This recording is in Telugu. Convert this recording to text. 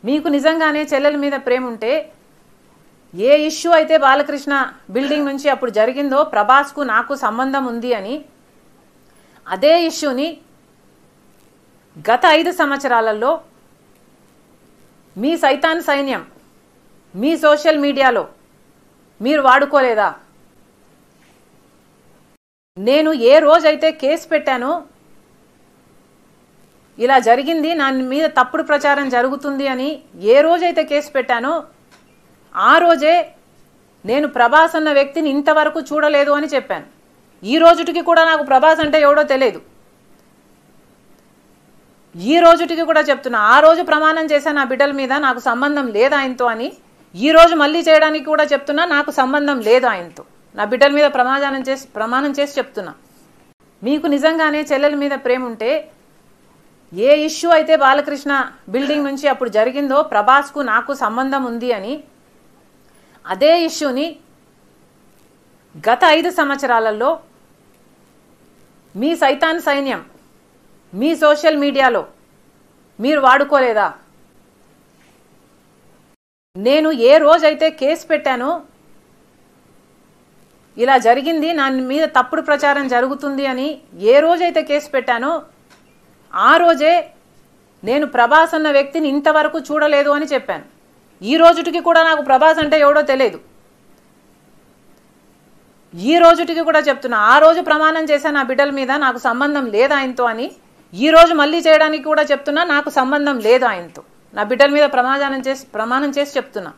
మీకు నిజంగానే చెల్లెల మీద ప్రేమ ఉంటే ఏ ఇష్యూ అయితే బాలకృష్ణ బిల్డింగ్ నుంచి అప్పుడు జరిగిందో ప్రభాస్కు నాకు సంబంధం ఉంది అని అదే ఇష్యూని గత 5 సంవత్సరాలలో మీ సైతాన్ సైన్యం మీ సోషల్ మీడియాలో మీరు వాడుకోలేదా? నేను ఏ రోజైతే కేసు పెట్టానో ఇలా జరిగింది నా మీద తప్పుడు ప్రచారం జరుగుతుంది అని ఏ రోజైతే కేసు పెట్టానో ఆ రోజే నేను ప్రభాస్ అన్న వ్యక్తిని ఇంతవరకు చూడలేదు అని చెప్పాను. ఈ రోజుటికి కూడా నాకు ప్రభాస్ అంటే ఎవడో తెలియదు. ఈ రోజుటికి కూడా చెప్తున్నా, ఆ రోజు ప్రమాణం చేశాను నా బిడ్డల మీద నాకు సంబంధం లేదు ఆయనతో అని. ఈ రోజు మళ్ళీ చేయడానికి కూడా చెప్తున్నా నాకు సంబంధం లేదు ఆయనతో. నా బిడ్డల మీద ప్రమాణం చేసి చెప్తున్నా. మీకు నిజంగానే చెల్లెల మీద ప్రేమ ఉంటే ఏ ఇష్యూ అయితే బాలకృష్ణ బిల్డింగ్ నుంచి అప్పుడు జరిగిందో ప్రభాస్కు నాకు సంబంధం ఉంది అని అదే ఇష్యూని గత 5 సంవత్సరాలలో మీ సైతాన్ సైన్యం మీ సోషల్ మీడియాలో మీరు వాడుకోలేదా? నేను ఏ రోజైతే కేసు పెట్టానో ఇలా జరిగింది నా మీద తప్పుడు ప్రచారం జరుగుతుంది అని ఏ రోజైతే కేసు పెట్టానో ఆ రోజే నేను ప్రభాస్ అన్న వ్యక్తిని ఇంతవరకు చూడలేదు అని చెప్పాను. ఈ రోజుటికి కూడా నాకు ప్రభాస్ అంటే ఎవడో తెలియదు. ఈ రోజుటికి కూడా చెప్తున్నా, ఆ రోజు ప్రమాణం చేశాను నా బిడ్డల మీద నాకు సంబంధం లేదు ఆయనతో అని. ఈ రోజు మళ్ళీ చేయడానికి కూడా చెప్తున్నా నాకు సంబంధం లేదు ఆయనతో. నా బిడ్డల మీద ప్రమాణం చేసి చెప్తున్నా.